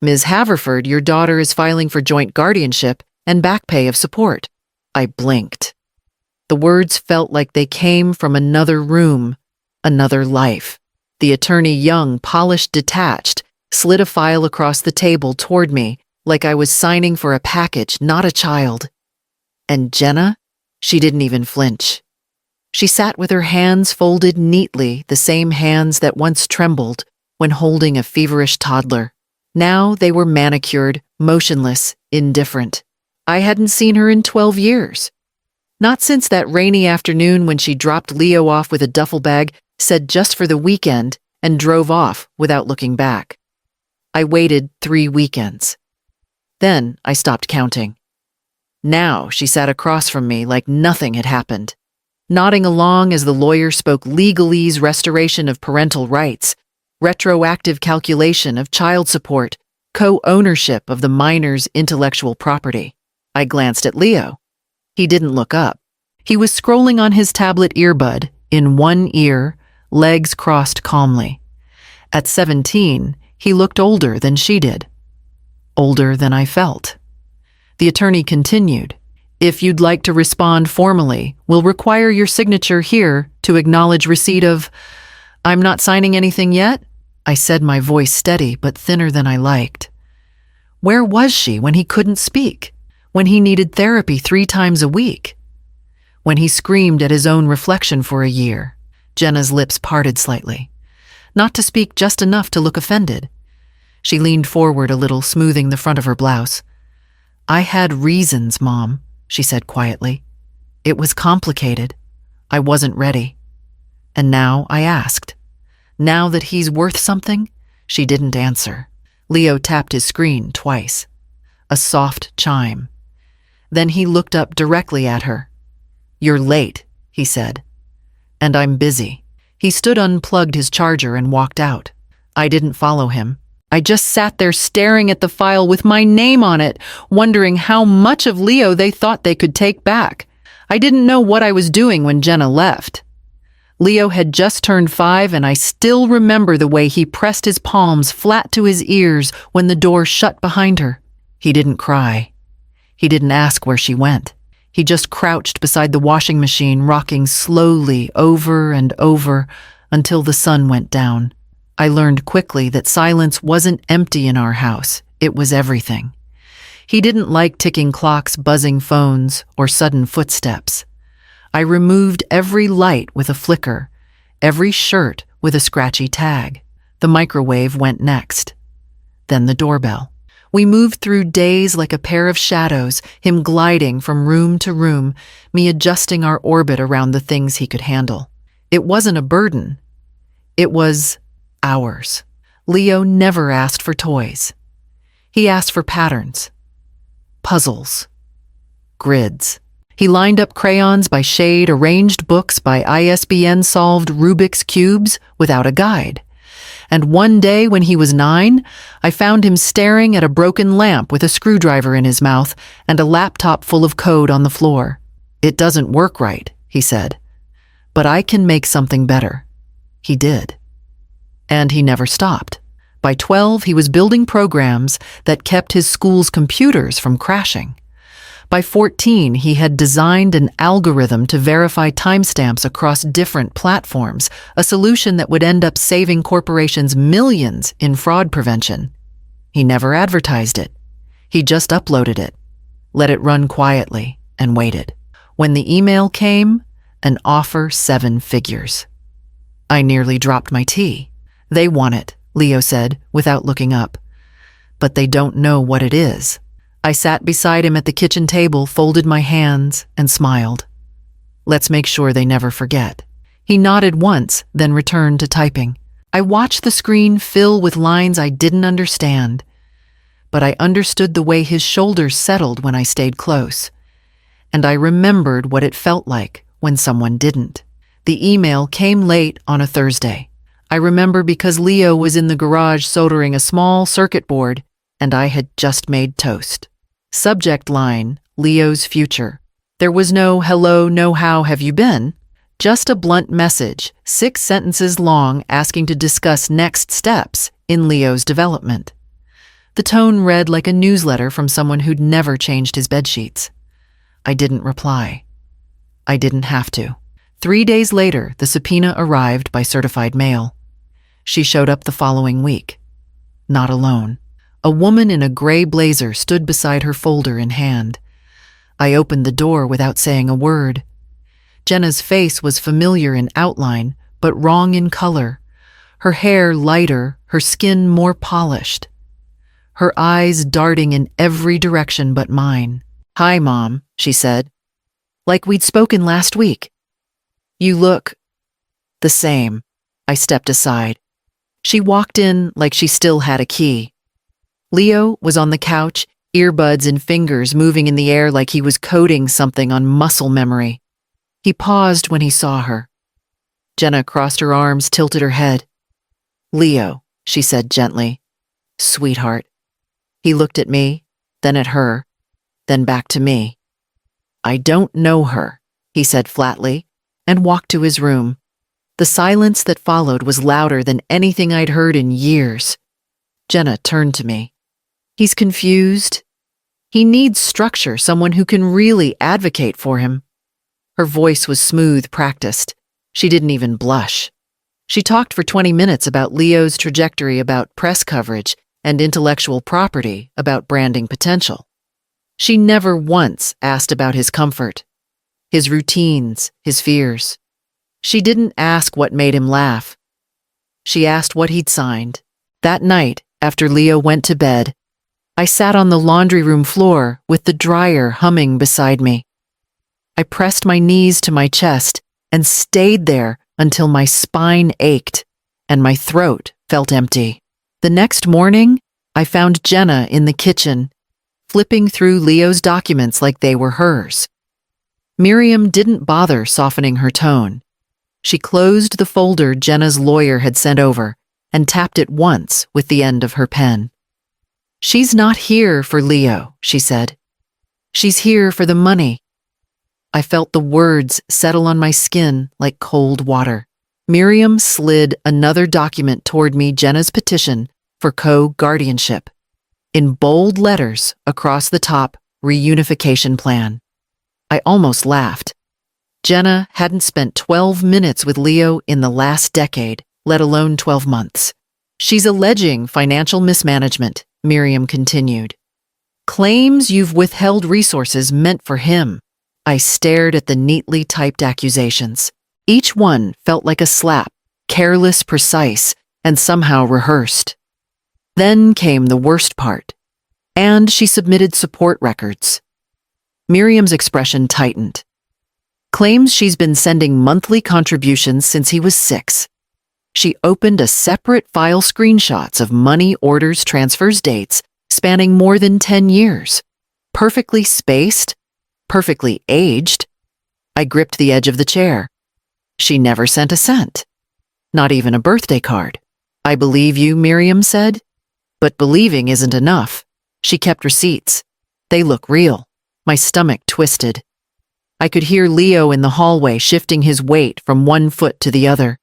Ms. Haverford, your daughter is filing for joint guardianship and back pay of support. I blinked. The words felt like they came from another room, another life. The attorney, young, polished, detached, slid a file across the table toward me like I was signing for a package, not a child. And Jenna? She didn't even flinch. She sat with her hands folded neatly, the same hands that once trembled when holding a feverish toddler. Now they were manicured, motionless, indifferent. I hadn't seen her in 12 years. Not since that rainy afternoon when she dropped Leo off with a duffel bag, said just for the weekend, and drove off without looking back. I waited 3 weekends. Then I stopped counting. Now she sat across from me like nothing had happened, nodding along as the lawyer spoke legalese restoration of parental rights, retroactive calculation of child support, co-ownership of the minor's intellectual property. I glanced at Leo. He didn't look up. He was scrolling on his tablet earbud, in one ear, legs crossed calmly. At 17, he looked older than she did. Older than I felt. The attorney continued, "If you'd like to respond formally, we'll require your signature here to acknowledge receipt of—" "I'm not signing anything yet?" I said, my voice steady but thinner than I liked. Where was she when he couldn't speak? When he needed therapy 3 times a week? When he screamed at his own reflection for a year? Jenna's lips parted slightly. Not to speak just enough to look offended. She leaned forward a little, smoothing the front of her blouse. "I had reasons, Mom," she said quietly. "It was complicated. I wasn't ready. And now I asked. Now that he's worth something?" She didn't answer. Leo tapped his screen twice. A soft chime. Then he looked up directly at her. "You're late," he said. "And I'm busy." He stood, unplugged his charger, and walked out. I didn't follow him. I just sat there staring at the file with my name on it, wondering how much of Leo they thought they could take back. I didn't know what I was doing when Jenna left. Leo had just turned 5, and I still remember the way he pressed his palms flat to his ears when the door shut behind her. He didn't cry. He didn't ask where she went. He just crouched beside the washing machine, rocking slowly over and over until the sun went down. I learned quickly that silence wasn't empty in our house. It was everything. He didn't like ticking clocks, buzzing phones, or sudden footsteps. I removed every light with a flicker, every shirt with a scratchy tag. The microwave went next. Then the doorbell. We moved through days like a pair of shadows, him gliding from room to room, me adjusting our orbit around the things he could handle. It wasn't a burden. It was ours. Leo never asked for toys. He asked for patterns, puzzles, grids. He lined up crayons by shade, arranged books by ISBN, solved Rubik's cubes without a guide. And one day when he was 9, I found him staring at a broken lamp with a screwdriver in his mouth and a laptop full of code on the floor. "It doesn't work right," he said. "But I can make something better." He did. And he never stopped. By 12, he was building programs that kept his school's computers from crashing. By 14, he had designed an algorithm to verify timestamps across different platforms, a solution that would end up saving corporations millions in fraud prevention. He never advertised it. He just uploaded it, let it run quietly, and waited. When the email came, an offer 7 figures. I nearly dropped my tea. "They want it," Leo said, without looking up. "But they don't know what it is." I sat beside him at the kitchen table, folded my hands, and smiled. "Let's make sure they never forget." He nodded once, then returned to typing. I watched the screen fill with lines I didn't understand, but I understood the way his shoulders settled when I stayed close. And I remembered what it felt like when someone didn't. The email came late on a Thursday. I remember because Leo was in the garage soldering a small circuit board, and I had just made toast. Subject line, Leo's future. There was no "hello, no how have you been?" Just a blunt message, 6 sentences long, asking to discuss next steps in Leo's development. The tone read like a newsletter from someone who'd never changed his bedsheets. I didn't reply. I didn't have to. 3 days later, the subpoena arrived by certified mail. She showed up the following week. Not alone. A woman in a gray blazer stood beside her folder in hand. I opened the door without saying a word. Jenna's face was familiar in outline, but wrong in color. Her hair lighter, her skin more polished. Her eyes darting in every direction but mine. "Hi, Mom," she said. "Like we'd spoken last week. You look the same." I stepped aside. She walked in like she still had a key. Leo was on the couch, earbuds and fingers moving in the air like he was coding something on muscle memory. He paused when he saw her. Jenna crossed her arms, tilted her head. "Leo," she said gently. "Sweetheart." He looked at me, then at her, then back to me. "I don't know her," he said flatly, and walked to his room. The silence that followed was louder than anything I'd heard in years. Jenna turned to me. "He's confused. He needs structure, someone who can really advocate for him." Her voice was smooth, practiced. She didn't even blush. She talked for 20 minutes about Leo's trajectory, about press coverage, and intellectual property, about branding potential. She never once asked about his comfort, his routines, his fears. She didn't ask what made him laugh. She asked what he'd signed. That night, after Leo went to bed, I sat on the laundry room floor with the dryer humming beside me. I pressed my knees to my chest and stayed there until my spine ached and my throat felt empty. The next morning, I found Jenna in the kitchen, flipping through Leo's documents like they were hers. Miriam didn't bother softening her tone. She closed the folder Jenna's lawyer had sent over and tapped it once with the end of her pen. "She's not here for Leo," she said. "She's here for the money." I felt the words settle on my skin like cold water. Miriam slid another document toward me, Jenna's petition for co-guardianship. In bold letters across the top, reunification plan. I almost laughed. Jenna hadn't spent 12 minutes with Leo in the last decade, let alone 12 months. "She's alleging financial mismanagement," Miriam continued. "Claims you've withheld resources meant for him." I stared at the neatly typed accusations. Each one felt like a slap, careless, precise, and somehow rehearsed. Then came the worst part. And she submitted support records. Miriam's expression tightened. Claims she's been sending monthly contributions since he was 6. She opened a separate file, screenshots of money, orders, transfers, dates, spanning more than 10 years. Perfectly spaced, perfectly aged. I gripped the edge of the chair. She never sent a cent. Not even a birthday card. "I believe you," Miriam said. But believing isn't enough. She kept receipts. They look real. My stomach twisted. I could hear Leo in the hallway shifting his weight from one foot to the other.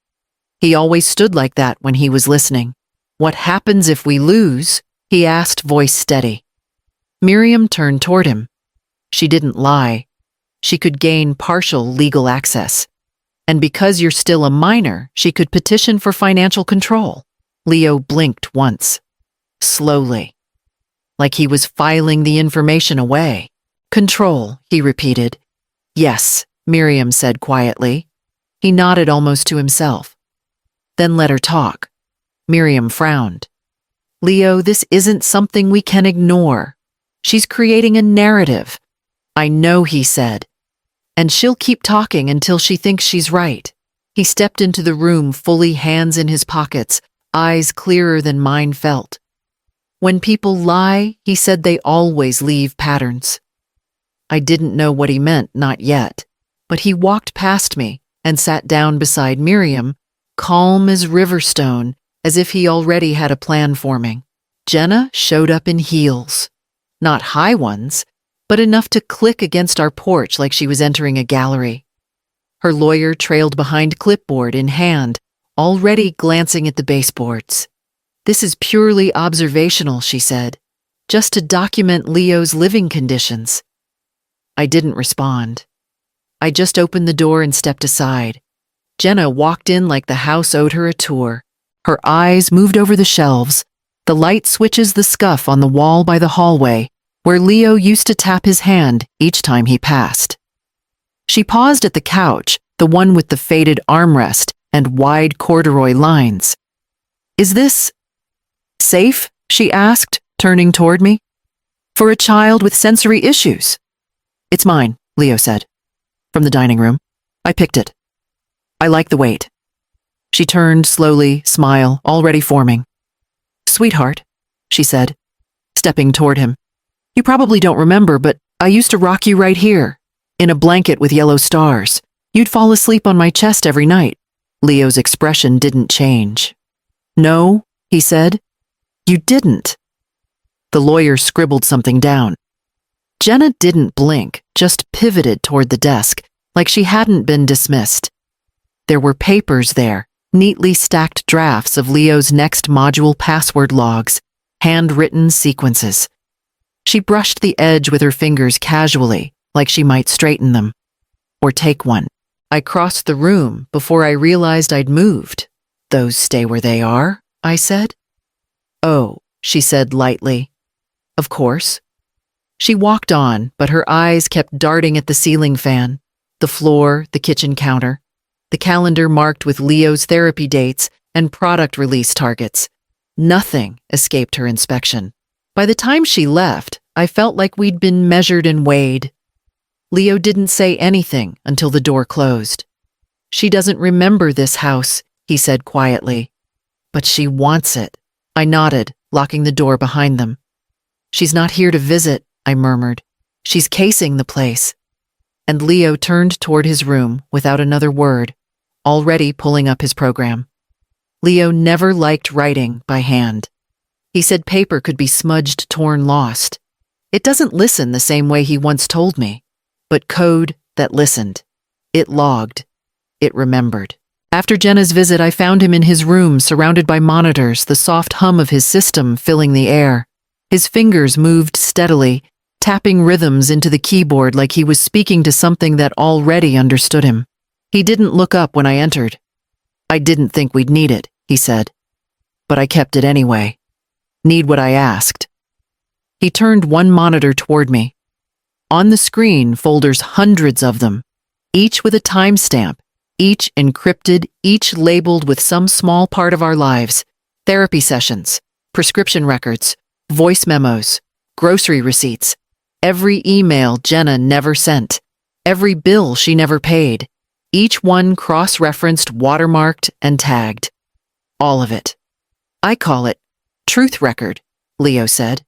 He always stood like that when he was listening. "What happens if we lose?" he asked, voice steady. Miriam turned toward him. She didn't lie. She could gain partial legal access. And because you're still a minor, she could petition for financial control. Leo blinked once. Slowly. Like he was filing the information away. "Control," he repeated. "Yes," Miriam said quietly. He nodded almost to himself. "Then let her talk." Miriam frowned. "Leo, this isn't something we can ignore. She's creating a narrative." "I know," he said. "And she'll keep talking until she thinks she's right." He stepped into the room, fully hands in his pockets, eyes clearer than mine felt. "When people lie," he said, "they always leave patterns." I didn't know what he meant, not yet, but he walked past me and sat down beside Miriam, calm as Riverstone, as if he already had a plan forming. Jenna showed up in heels. Not high ones, but enough to click against our porch like she was entering a gallery. Her lawyer trailed behind, clipboard in hand, already glancing at the baseboards. "This is purely observational," she said. just to document Leo's living conditions. I didn't respond. I just opened the door and stepped aside. Jenna walked in like the house owed her a tour. Her eyes moved over the shelves, the light switches, the scuff on the wall by the hallway, where Leo used to tap his hand each time he passed. She paused at the couch, the one with the faded armrest and wide corduroy lines. "Is this safe?" she asked, turning toward me. "For a child with sensory issues?" "It's mine," Leo said. "From the dining room. I picked it. I like the weight." She turned slowly, smile already forming. "Sweetheart," she said, stepping toward him. "You probably don't remember, but I used to rock you right here, in a blanket with yellow stars. You'd fall asleep on my chest every night." Leo's expression didn't change. "No," he said. "You didn't." The lawyer scribbled something down. Jenna didn't blink, just pivoted toward the desk, like she hadn't been dismissed. There were papers there, neatly stacked drafts of Leo's next module password logs, handwritten sequences. She brushed the edge with her fingers casually, like she might straighten them. Or take one. I crossed the room before I realized I'd moved. "Those stay where they are," I said. "Oh," she said lightly. "Of course." She walked on, but her eyes kept darting at the ceiling fan, the floor, the kitchen counter, the calendar marked with Leo's therapy dates and product release targets. Nothing escaped her inspection. By the time she left, I felt like we'd been measured and weighed. Leo didn't say anything until the door closed. "She doesn't remember this house," he said quietly. "But she wants it." I nodded, locking the door behind them. "She's not here to visit," I murmured. "She's casing the place." And Leo turned toward his room without another word, already pulling up his program. Leo never liked writing by hand. He said paper could be smudged, torn, lost. It doesn't listen the same way he once told me, but code that listened. It logged. It remembered. After Jenna's visit, I found him in his room, surrounded by monitors, the soft hum of his system filling the air. His fingers moved steadily, tapping rhythms into the keyboard like he was speaking to something that already understood him. He didn't look up when I entered. "I didn't think we'd need it," he said. "But I kept it anyway. Need what I asked." He turned one monitor toward me. On the screen, folders, hundreds of them, each with a timestamp, each encrypted, each labeled with some small part of our lives. Therapy sessions, prescription records, voice memos, grocery receipts, every email Jenna never sent, every bill she never paid, each one cross-referenced, watermarked, and tagged. All of it. "I call it Truth Record," Leo said.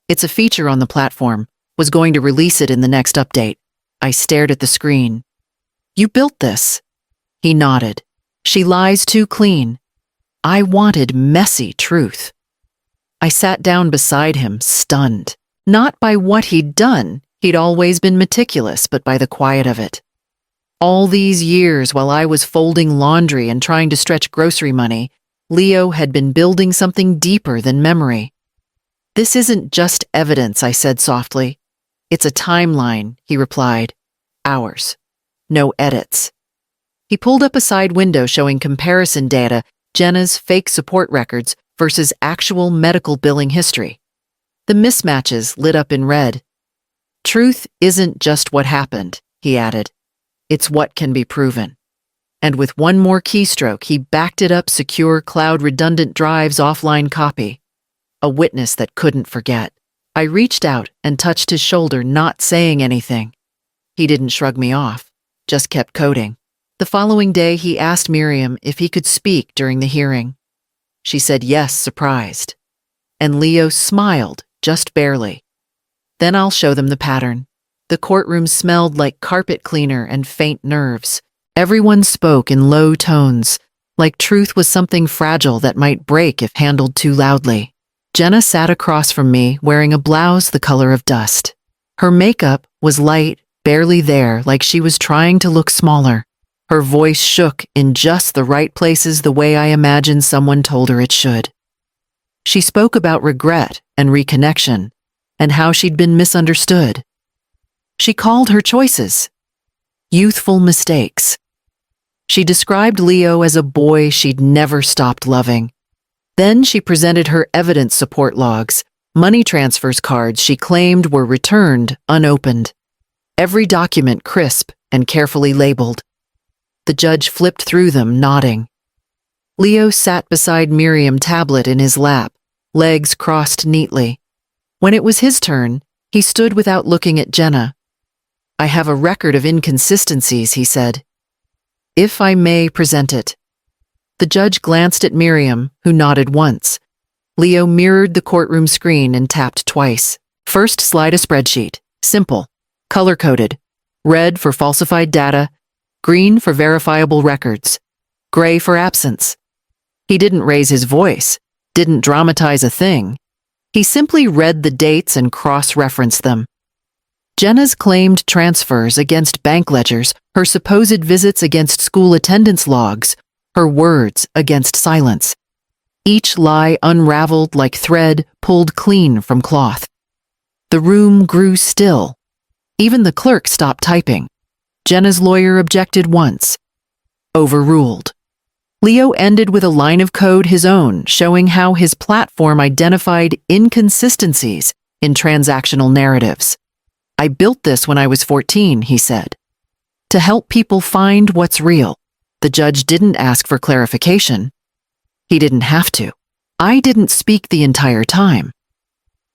"It's a feature on the platform. Was going to release it in the next update." I stared at the screen. "You built this?" He nodded. "She lies too clean." I wanted messy truth. I sat down beside him, stunned. Not by what he'd done, he'd always been meticulous, but by the quiet of it. All these years while I was folding laundry and trying to stretch grocery money, Leo had been building something deeper than memory. "This isn't just evidence," I said softly. "It's a timeline," he replied. "Hours. No edits." He pulled up a side window showing comparison data, Jenna's fake support records versus actual medical billing history. The mismatches lit up in red. "Truth isn't just what happened," he added. "It's what can be proven." And with one more keystroke, he backed it up secure cloud-redundant drives offline copy. A witness that couldn't forget. I reached out and touched his shoulder, not saying anything. He didn't shrug me off, just kept coding. The following day, he asked Miriam if he could speak during the hearing. She said yes, surprised. And Leo smiled, just barely. Then I'll show them the pattern. The courtroom smelled like carpet cleaner and faint nerves. Everyone spoke in low tones, like truth was something fragile that might break if handled too loudly. Jenna sat across from me, wearing a blouse the color of dust. Her makeup was light, barely there, like she was trying to look smaller. Her voice shook in just the right places, the way I imagined someone told her it should. She spoke about regret and reconnection, and how she'd been misunderstood. She called her choices youthful mistakes. She described Leo as a boy she'd never stopped loving. Then she presented her evidence support logs, money transfers cards she claimed were returned unopened. Every document crisp and carefully labeled. The judge flipped through them, nodding. Leo sat beside Miriam's tablet in his lap, legs crossed neatly. When it was his turn, he stood without looking at Jenna. "I have a record of inconsistencies," he said. "If I may present it." The judge glanced at Miriam, who nodded once. Leo mirrored the courtroom screen and tapped twice. First, slide a spreadsheet. Simple. Color-coded. Red for falsified data, green for verifiable records, gray for absence. He didn't raise his voice, didn't dramatize a thing. He simply read the dates and cross-referenced them. Jenna's claimed transfers against bank ledgers, her supposed visits against school attendance logs, her words against silence. Each lie unraveled like thread pulled clean from cloth. The room grew still. Even the clerk stopped typing. Jenna's lawyer objected once. Overruled. Leo ended with a line of code his own, showing how his platform identified inconsistencies in transactional narratives. "I built this when I was 14, he said, to help people find what's real." The judge didn't ask for clarification. He didn't have to. I didn't speak the entire time.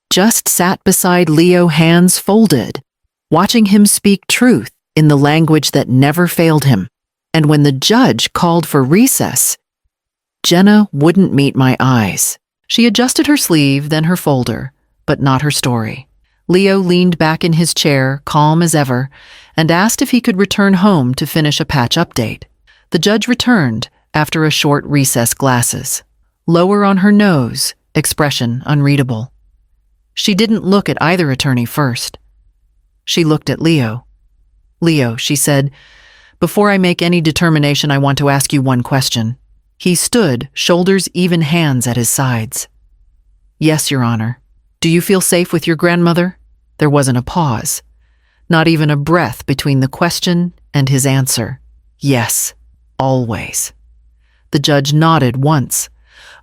Just sat beside Leo, hands folded, watching him speak truth in the language that never failed him. And when the judge called for recess, Jenna wouldn't meet my eyes. She adjusted her sleeve, then her folder, but not her story. Leo leaned back in his chair, calm as ever, and asked if he could return home to finish a patch update. The judge returned after a short recess, glasses. Lower on her nose, expression unreadable. She didn't look at either attorney first. She looked at Leo. "Leo," she said, "before I make any determination, I want to ask you one question." He stood, shoulders even, hands at his sides. "Yes, Your Honor. Do you feel safe with your grandmother?" There wasn't a pause, not even a breath between the question and his answer. "Yes, always." The judge nodded once,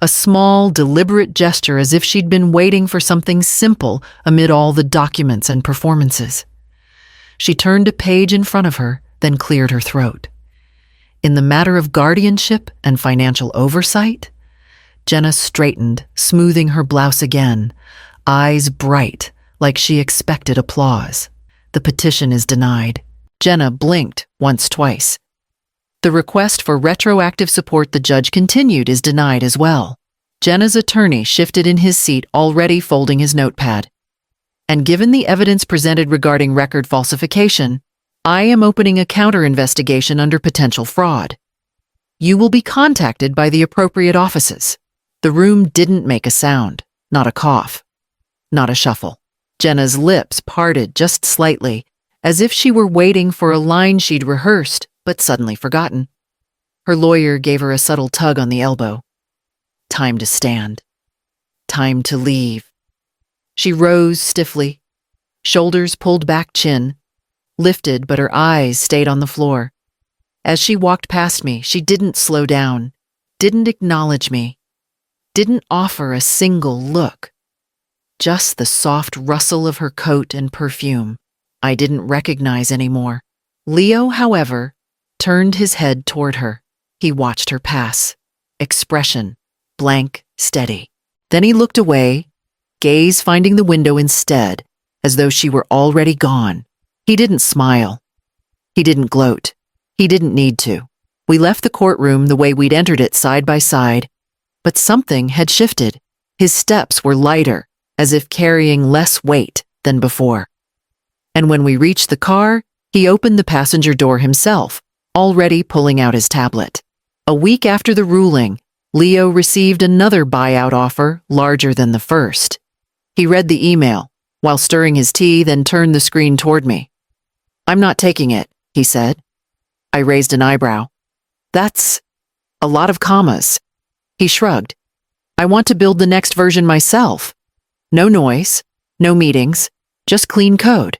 a small, deliberate gesture as if she'd been waiting for something simple amid all the documents and performances. She turned a page in front of her, then cleared her throat. In the matter of guardianship and financial oversight, Jenna straightened, smoothing her blouse again, eyes bright, like she expected applause. "The petition is denied." Jenna blinked once, twice. "The request for retroactive support," the judge continued, "is denied as well." Jenna's attorney shifted in his seat, already folding his notepad. "And given the evidence presented regarding record falsification, I am opening a counter-investigation under potential fraud. You will be contacted by the appropriate offices." The room didn't make a sound, not a cough, not a shuffle. Jenna's lips parted just slightly, as if she were waiting for a line she'd rehearsed but suddenly forgotten. Her lawyer gave her a subtle tug on the elbow. Time to stand. Time to leave. She rose stiffly, shoulders pulled back, chin lifted, but her eyes stayed on the floor. As she walked past me, she didn't slow down, didn't acknowledge me, didn't offer a single look. Just the soft rustle of her coat and perfume I didn't recognize anymore. Leo, however, turned his head toward her. He watched her pass, expression blank, steady. Then he looked away, gaze finding the window instead, as though she were already gone. He didn't smile. He didn't gloat. He didn't need to. We left the courtroom the way we'd entered it, side by side. But something had shifted. His steps were lighter, as if carrying less weight than before. And when we reached the car, he opened the passenger door himself, already pulling out his tablet. A week after the ruling, Leo received another buyout offer larger than the first. He read the email while stirring his tea, then turned the screen toward me. "I'm not taking it," he said. I raised an eyebrow. "That's a lot of commas." He shrugged. "I want to build the next version myself. No noise, No meetings, just clean code.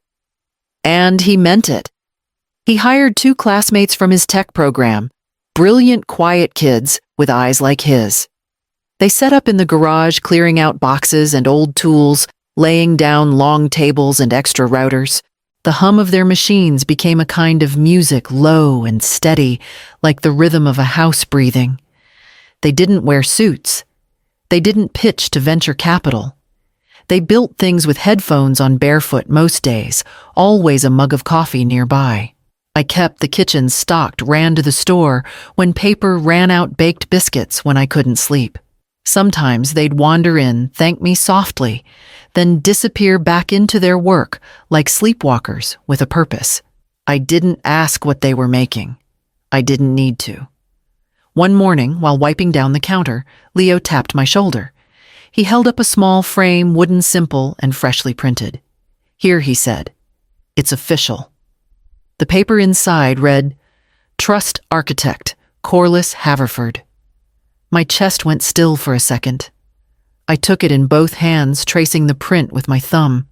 And he meant it. He hired 2 classmates from his tech program, brilliant, quiet kids with eyes like his. They set up in the garage, clearing out boxes and old tools, laying down long tables and extra routers. The hum of their machines became a kind of music, low and steady, like the rhythm of a house breathing. They didn't wear suits. They didn't pitch to venture capital. They built things with headphones on barefoot most days, always a mug of coffee nearby. I kept the kitchen stocked, ran to the store when paper ran out, baked biscuits when I couldn't sleep. Sometimes they'd wander in, thank me softly, then disappear back into their work like sleepwalkers with a purpose. I didn't ask what they were making. I didn't need to. One morning, while wiping down the counter, Leo tapped my shoulder. He held up a small frame, wooden, simple, and freshly printed. "Here," he said. "It's official." The paper inside read, "Trust Architect, Corliss Haverford." My chest went still for a second. I took it in both hands, tracing the print with my thumb.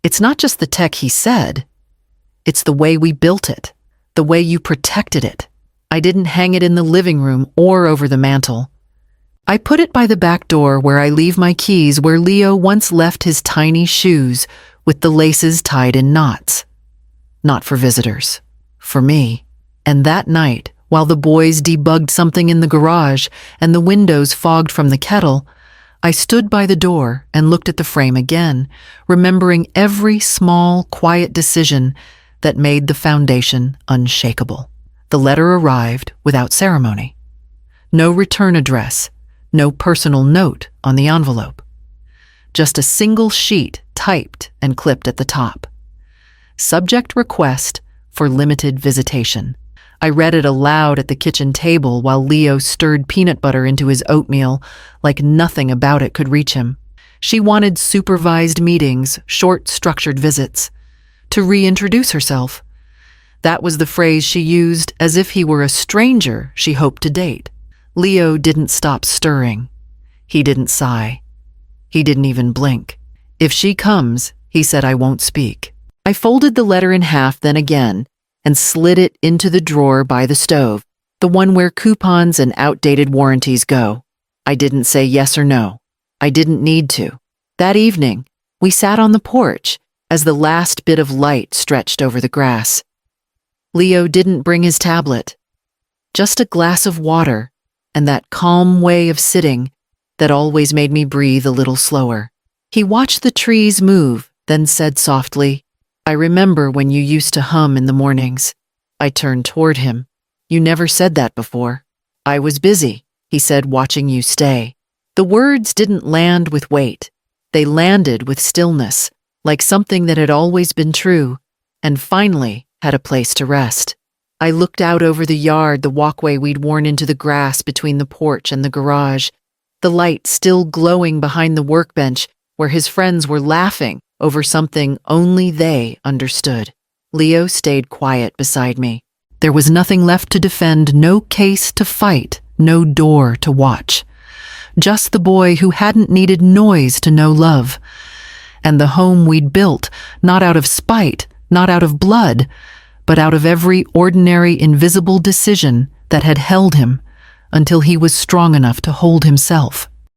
It's not just the tech, he said. It's the way we built it, the way you protected it. I didn't hang it in the living room or over the mantel. I put it by the back door where I leave my keys, where Leo once left his tiny shoes with the laces tied in knots. Not for visitors, for me. And that night, while the boys debugged something in the garage and the windows fogged from the kettle, I stood by the door and looked at the frame again, remembering every small, quiet decision that made the foundation unshakable. The letter arrived without ceremony. No return address, no personal note on the envelope. Just a single sheet typed and clipped at the top. Subject request for limited visitation. I read it aloud at the kitchen table while Leo stirred peanut butter into his oatmeal like nothing about it could reach him. She wanted supervised meetings, short, structured visits. To reintroduce herself. That was the phrase she used, as if he were a stranger she hoped to date. Leo didn't stop stirring. He didn't sigh. He didn't even blink. "If she comes," he said, "I won't speak." I folded the letter in half, then again, and slid it into the drawer by the stove, the one where coupons and outdated warranties go. I didn't say yes or no. I didn't need to. That evening, we sat on the porch as the last bit of light stretched over the grass. Leo didn't bring his tablet. Just a glass of water and that calm way of sitting that always made me breathe a little slower. He watched the trees move, then said softly, "I remember when you used to hum in the mornings." I turned toward him. "You never said that before." "I was busy," he said, "watching you stay." The words didn't land with weight. They landed with stillness, like something that had always been true, and finally had a place to rest. I looked out over the yard, the walkway we'd worn into the grass between the porch and the garage, the light still glowing behind the workbench where his friends were laughing over something only they understood. Leo stayed quiet beside me. There was nothing left to defend, no case to fight, no door to watch. Just the boy who hadn't needed noise to know love. And the home we'd built, not out of spite, not out of blood, but out of every ordinary, invisible decision that had held him until he was strong enough to hold himself.